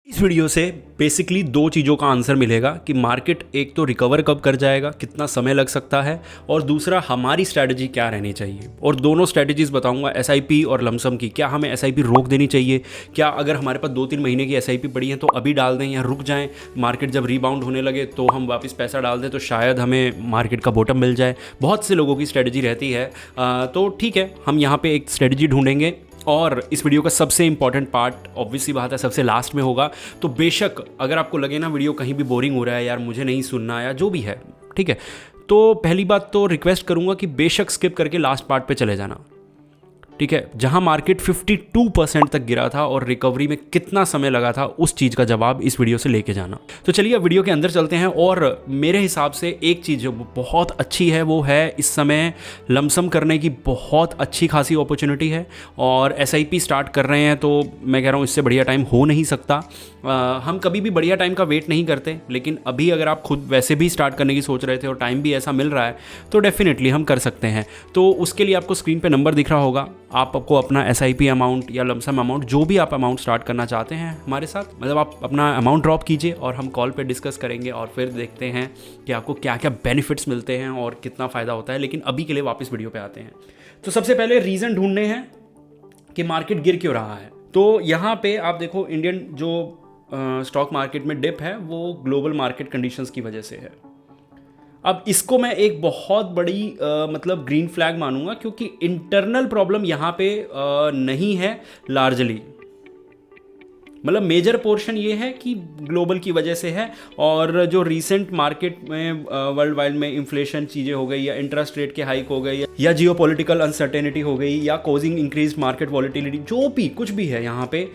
इस वीडियो से बेसिकली दो चीज़ों का आंसर मिलेगा कि मार्केट एक तो रिकवर कब कर जाएगा, कितना समय लग सकता है, और दूसरा हमारी स्ट्रैटेजी क्या रहनी चाहिए। और दोनों स्ट्रैटेजीज बताऊंगा, एसआईपी और लमसम की। क्या हमें एसआईपी रोक देनी चाहिए? क्या अगर हमारे पास 2-3 महीने की एसआईपी पड़ी है तो अभी डाल दें या रुक जाएं? मार्केट जब रीबाउंड होने लगे तो हम वापस पैसा डाल दें तो शायद हमें मार्केट का बॉटम मिल जाए। बहुत से लोगों की स्ट्रैटेजी रहती है। तो ठीक है, हम यहाँ पर एक स्ट्रैटेजी ढूंढेंगे और इस वीडियो का सबसे इंपॉर्टेंट पार्ट ऑब्वियसली बात है सबसे लास्ट में होगा। तो बेशक अगर आपको लगे ना वीडियो कहीं भी बोरिंग हो रहा है, यार मुझे नहीं सुनना या जो भी है, ठीक है, तो पहली बात तो रिक्वेस्ट करूंगा कि बेशक स्किप करके लास्ट पार्ट पे चले जाना, ठीक है, जहां मार्केट 52% तक गिरा था और रिकवरी में कितना समय लगा था, उस चीज़ का जवाब इस वीडियो से लेके जाना। तो चलिए अब वीडियो के अंदर चलते हैं। और मेरे हिसाब से एक चीज़ जो बहुत अच्छी है वो है इस समय लमसम करने की बहुत अच्छी खासी अपॉर्चुनिटी है। और एसआईपी स्टार्ट कर रहे हैं तो मैं कह रहा हूँ इससे बढ़िया टाइम हो नहीं सकता। हम कभी भी बढ़िया टाइम का वेट नहीं करते, लेकिन अभी अगर आप खुद वैसे भी स्टार्ट करने की सोच रहे थे और टाइम भी ऐसा मिल रहा है तो डेफिनेटली हम कर सकते हैं। तो उसके लिए आपको स्क्रीन पे नंबर दिख रहा होगा, आपको अपना एसआईपी अमाउंट या लमसम अमाउंट जो भी आप अमाउंट स्टार्ट करना चाहते हैं हमारे साथ, मतलब आप अपना अमाउंट ड्रॉप कीजिए और हम कॉल पे डिस्कस करेंगे और फिर देखते हैं कि आपको क्या क्या बेनिफिट्स मिलते हैं और कितना फ़ायदा होता है। लेकिन अभी के लिए वापस वीडियो पे आते हैं। तो सबसे पहले रीज़न ढूंढने हैं कि मार्केट गिर क्यों रहा है। तो यहाँ पे आप देखो, इंडियन जो स्टॉक मार्केट में डिप है वो ग्लोबल मार्केट कंडीशंस की वजह से है। अब इसको मैं एक बहुत बड़ी मतलब ग्रीन फ्लैग मानूंगा, क्योंकि इंटरनल प्रॉब्लम यहाँ पे नहीं है लार्जली। मतलब मेजर पोर्शन ये है कि ग्लोबल की वजह से है। और जो रीसेंट मार्केट में वर्ल्ड वाइड में इन्फ्लेशन चीज़ें हो गई, या इंटरेस्ट रेट के हाइक हो गई, या जियोपॉलिटिकल अनसर्टेनिटी हो गई, या कॉजिंग इंक्रीज मार्केट वॉलिटिलिटी, जो भी कुछ भी है यहाँ पे,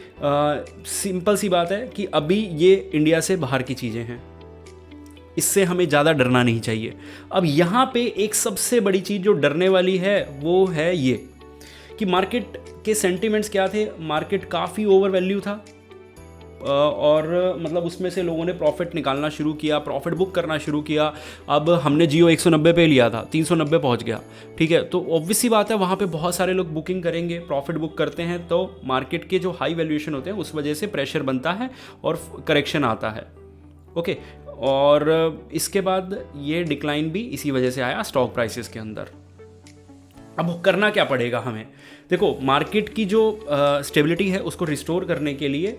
सिंपल सी बात है कि अभी ये इंडिया से बाहर की चीज़ें हैं। इससे हमें ज़्यादा डरना नहीं चाहिए। अब यहाँ पे एक सबसे बड़ी चीज़ जो डरने वाली है वो है ये कि मार्केट के सेंटिमेंट्स क्या थे। मार्केट काफ़ी ओवर वैल्यू था और मतलब उसमें से लोगों ने प्रॉफिट निकालना शुरू किया, प्रॉफिट बुक करना शुरू किया। अब हमने जियो 190 पे लिया था, 390 पहुंच गया, ठीक है, तो ऑब्वियस सी बात है वहाँ पे बहुत सारे लोग बुकिंग करेंगे, प्रॉफिट बुक करते हैं, तो मार्केट के जो हाई वैल्यूएशन होते हैं उस वजह से प्रेशर बनता है और करेक्शन आता है। ओके, और इसके बाद ये डिक्लाइन भी इसी वजह से आया स्टॉक प्राइसेस के अंदर। अब करना क्या पड़ेगा हमें? देखो, मार्केट की जो स्टेबिलिटी है उसको रिस्टोर करने के लिए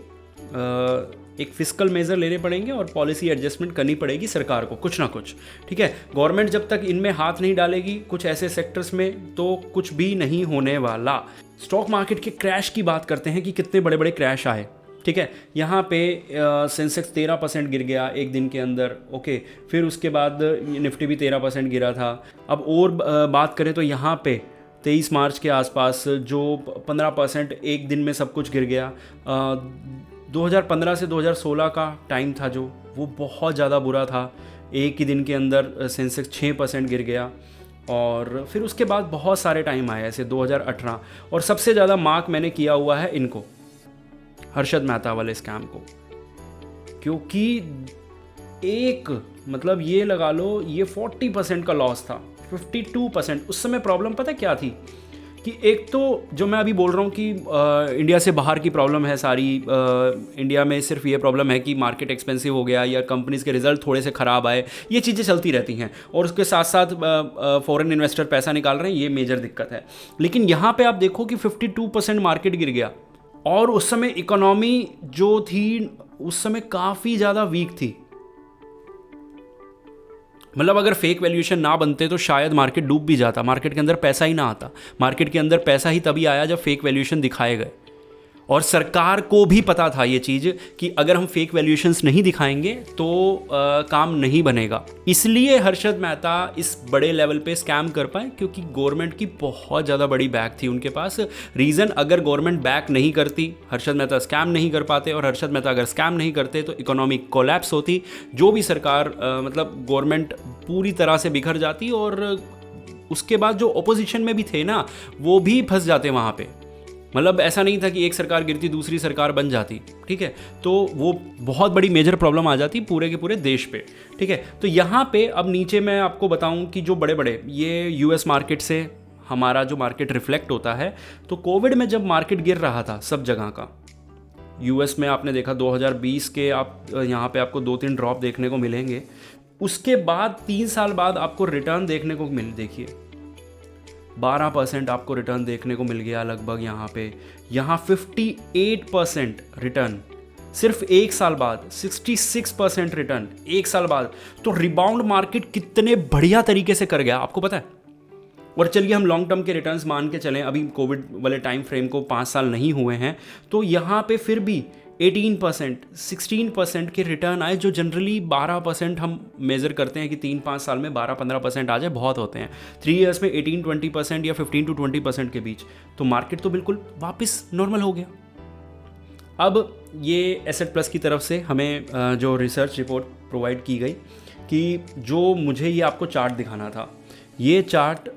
एक फिस्कल मेजर लेने पड़ेंगे और पॉलिसी एडजस्टमेंट करनी पड़ेगी सरकार को, कुछ ना कुछ, ठीक है। गवर्नमेंट जब तक इनमें हाथ नहीं डालेगी कुछ ऐसे सेक्टर्स में तो कुछ भी नहीं होने वाला। स्टॉक मार्केट के क्रैश की बात करते हैं कि कितने बड़े बड़े क्रैश आए, ठीक है। यहाँ पे सेंसेक्स 13% गिर गया एक दिन के अंदर, ओके। फिर उसके बाद निफ्टी भी 13% गिरा था। अब और बात करें तो यहाँ पे 23 मार्च के आसपास जो 15% एक दिन में सब कुछ गिर गया। 2015 से 2016 का टाइम था जो, वो बहुत ज़्यादा बुरा था। एक ही दिन के अंदर सेंसेक्स 6% गिर गया। और फिर उसके बाद बहुत सारे टाइम आए ऐसे 2018। और सबसे ज़्यादा मार्क मैंने किया हुआ है इनको, हर्षद मेहता वाले स्कैम को, क्योंकि एक मतलब ये लगा लो ये 40% का लॉस था, 52%। उस समय प्रॉब्लम पता क्या थी कि एक तो जो मैं अभी बोल रहा हूँ कि इंडिया से बाहर की प्रॉब्लम है सारी। इंडिया में सिर्फ ये प्रॉब्लम है कि मार्केट एक्सपेंसिव हो गया या कंपनीज़ के रिजल्ट थोड़े से ख़राब आए, ये चीज़ें चलती रहती हैं। और उसके साथ साथ फॉरेन इन्वेस्टर पैसा निकाल रहे हैं, ये मेजर दिक्कत है। लेकिन यहाँ पे आप देखो कि 52% मार्केट गिर गया। और उस समय इकोनॉमी जो थी उस समय काफ़ी ज़्यादा वीक थी। मतलब अगर फेक वैल्यूएशन ना बनते तो शायद मार्केट डूब भी जाता, मार्केट के अंदर पैसा ही ना आता। मार्केट के अंदर पैसा ही तभी आया जब फेक वैल्यूएशन दिखाए गए। और सरकार को भी पता था ये चीज़ कि अगर हम फेक वैल्यूएशंस नहीं दिखाएंगे तो काम नहीं बनेगा। इसलिए हर्षद मेहता इस बड़े लेवल पे स्कैम कर पाए, क्योंकि गवर्नमेंट की बहुत ज़्यादा बड़ी बैक थी उनके पास। रीज़न, अगर गवर्नमेंट बैक नहीं करती हर्षद मेहता स्कैम नहीं कर पाते, और हर्षद मेहता अगर स्कैम नहीं करते तो इकोनॉमिक कोलैप्स होती। जो भी सरकार मतलब गवर्नमेंट पूरी तरह से बिखर जाती, और उसके बाद जो ओपोजिशन में भी थे ना वो भी फंस जाते वहाँ पे। मतलब ऐसा नहीं था कि एक सरकार गिरती दूसरी सरकार बन जाती, ठीक है, तो वो बहुत बड़ी मेजर प्रॉब्लम आ जाती पूरे के पूरे देश पे, ठीक है। तो यहाँ पे अब नीचे मैं आपको बताऊँ कि जो बड़े बड़े ये यूएस मार्केट से हमारा जो मार्केट रिफ्लेक्ट होता है, तो कोविड में जब मार्केट गिर रहा था सब जगह का, यूएस में आपने देखा 2020 के आप यहाँ पे आपको 2-3 ड्रॉप देखने को मिलेंगे। उसके बाद 3 साल बाद आपको रिटर्न देखने को देखिए 12% आपको रिटर्न देखने को मिल गया लगभग यहाँ पे। यहाँ 58% रिटर्न सिर्फ एक साल बाद, 66% रिटर्न एक साल बाद। तो रिबाउंड मार्केट कितने बढ़िया तरीके से कर गया आपको पता है। और चलिए हम लॉन्ग टर्म के रिटर्न्स मान के चलें, अभी कोविड वाले टाइम फ्रेम को 5 साल नहीं हुए हैं, तो यहाँ पे फिर भी 18%, 16% के रिटर्न आए, जो जनरली 12% हम मेज़र करते हैं कि 3-5 साल में 12-15% आ जाए बहुत होते हैं। 3 इयर्स में 18-20% या 15-20% के बीच, तो मार्केट तो बिल्कुल वापस नॉर्मल हो गया। अब ये एसेट प्लस की तरफ से हमें जो रिसर्च रिपोर्ट प्रोवाइड की गई कि जो मुझे ये आपको चार्ट दिखाना था, ये चार्ट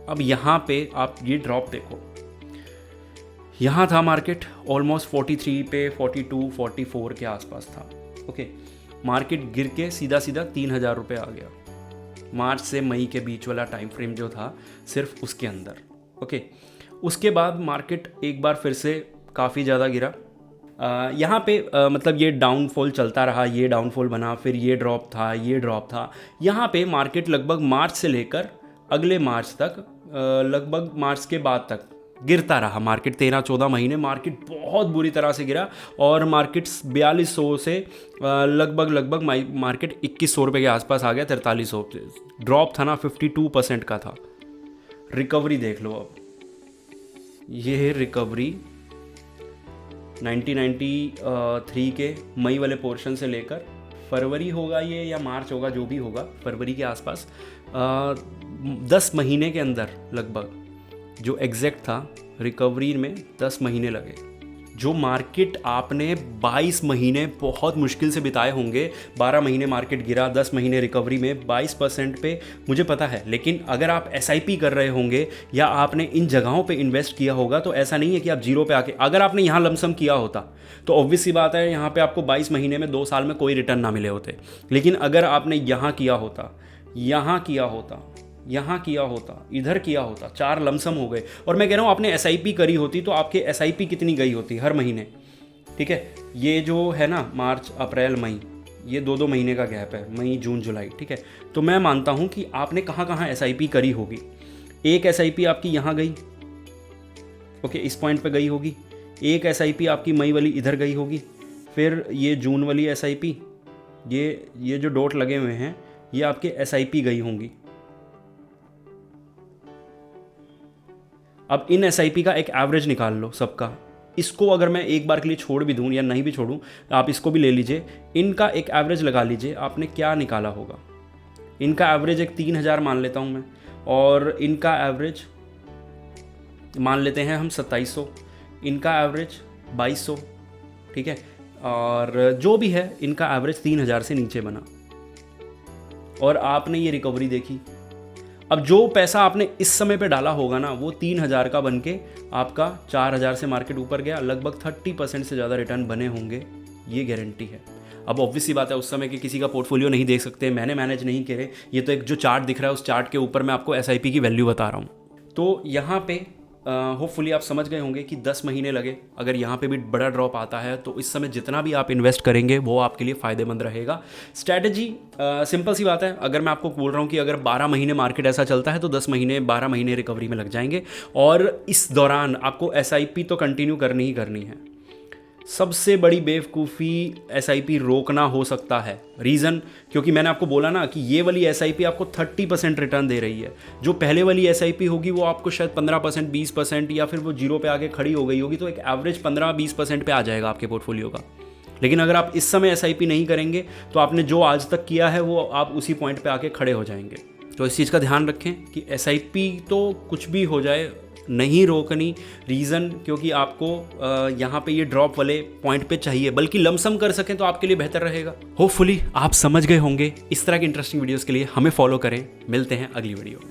अब यहाँ पे आप ये ड्रॉप देखो, यहाँ था मार्केट ऑलमोस्ट 43 पे 42-44 के आसपास था। ओके, मार्केट गिर के सीधा 3,000 रुपये आ गया मार्च से मई के बीच वाला टाइम फ्रेम जो था सिर्फ उसके अंदर। ओके, उसके बाद मार्केट एक बार फिर से काफ़ी ज़्यादा गिरा। यहाँ पे मतलब ये डाउनफॉल चलता रहा, ये डाउनफॉल बना, फिर ये ड्रॉप था, ये ड्रॉप था। यहाँ पे मार्केट लगभग मार्च से लेकर अगले मार्च तक, लगभग मार्च के बाद तक गिरता रहा मार्केट। 13-14 महीने मार्केट बहुत बुरी तरह से गिरा और मार्केट 4200 से लगभग मार्केट 2100 रुपये के आसपास आ गया, 4300। ड्रॉप था ना 52% का था। रिकवरी देख लो अब, ये है रिकवरी 1993 के मई वाले पोर्शन से लेकर फरवरी होगा ये या मार्च होगा, जो भी होगा, फरवरी के आसपास 10 महीने के अंदर लगभग जो एग्जैक्ट था रिकवरी में 10 महीने लगे। जो मार्केट आपने 22 महीने बहुत मुश्किल से बिताए होंगे, 12 महीने मार्केट गिरा, 10 महीने रिकवरी में 22% पे, मुझे पता है। लेकिन अगर आप SIP कर रहे होंगे या आपने इन जगहों पे इन्वेस्ट किया होगा तो ऐसा नहीं है कि आप जीरो पे आके, अगर आपने यहाँ लमसम किया होता तो ऑब्वियस सी बात है यहाँ पे आपको 22 महीने में 2 साल में कोई रिटर्न ना मिले होते। लेकिन अगर आपने यहाँ किया होता, यहाँ किया होता, यहाँ किया होता, इधर किया होता, 4 लमसम हो गए। और मैं कह रहा हूँ आपने SIP करी होती तो आपके SIP कितनी गई होती हर महीने, ठीक है। ये जो है ना मार्च अप्रैल मई, ये 2-2 महीने का गैप है, मई जून जुलाई, ठीक है। तो मैं मानता हूँ कि आपने कहाँ कहाँ SIP करी होगी। एक SIP आपकी यहाँ गई, ओके, इस पॉइंट पे गई होगी। एक SIP आपकी मई वाली इधर गई होगी। फिर ये जून वाली SIP, ये जो डॉट लगे हुए हैं ये आपके SIP गई होंगी। अब इन SIP का एक एवरेज निकाल लो सबका। इसको अगर मैं एक बार के लिए छोड़ भी दूं या नहीं भी छोड़ूं, आप इसको भी ले लीजिए, इनका एक एवरेज लगा लीजिए, आपने क्या निकाला होगा। इनका एवरेज एक 3,000 मान लेता हूं मैं, और इनका एवरेज मान लेते हैं हम 2700, इनका एवरेज 2200, ठीक है। और जो भी है इनका एवरेज 3,000 से नीचे बना और आपने ये रिकवरी देखी। अब जो पैसा आपने इस समय पे डाला होगा ना, वो 3,000 का बन के आपका 4,000 से मार्केट ऊपर गया। लगभग 30% से ज़्यादा रिटर्न बने होंगे, ये गारंटी है। अब ऑब्वियस सी बात है उस समय के किसी का पोर्टफोलियो नहीं देख सकते, मैंने मैनेज नहीं करे, ये तो एक जो चार्ट दिख रहा है उस चार्ट के ऊपर मैं आपको SIP की वैल्यू बता रहा हूँ। तो यहाँ पे होपफुली आप समझ गए होंगे कि 10 महीने लगे। अगर यहाँ पे भी बड़ा ड्रॉप आता है तो इस समय जितना भी आप इन्वेस्ट करेंगे वो आपके लिए फ़ायदेमंद रहेगा। स्ट्रैटेजी सिंपल सी बात है, अगर मैं आपको बोल रहा हूँ कि अगर 12 महीने मार्केट ऐसा चलता है तो 10 महीने 12 महीने रिकवरी में लग जाएंगे, और इस दौरान आपको SIP तो कंटिन्यू करनी ही करनी है। सबसे बड़ी बेवकूफ़ी SIP रोकना हो सकता है। रीज़न, क्योंकि मैंने आपको बोला ना कि ये वाली SIP आपको 30% रिटर्न दे रही है। जो पहले वाली SIP होगी वो आपको शायद 15%, 20% या फिर वो जीरो पे आके खड़ी हो गई होगी, तो एक एवरेज 15-20% पे आ जाएगा आपके पोर्टफोलियो का। लेकिन अगर आप इस समय SIP नहीं करेंगे तो आपने जो आज तक किया है वो आप उसी पॉइंट पे आके खड़े हो जाएंगे। तो इस चीज़ का ध्यान रखें कि SIP तो कुछ भी हो जाए नहीं रोकनी। रीज़न, क्योंकि आपको यहाँ पे ये ड्रॉप वाले पॉइंट पे चाहिए, बल्कि लमसम कर सकें तो आपके लिए बेहतर रहेगा। होपफुली आप समझ गए होंगे। इस तरह की इंटरेस्टिंग वीडियोस के लिए हमें फॉलो करें। मिलते हैं अगली वीडियो में।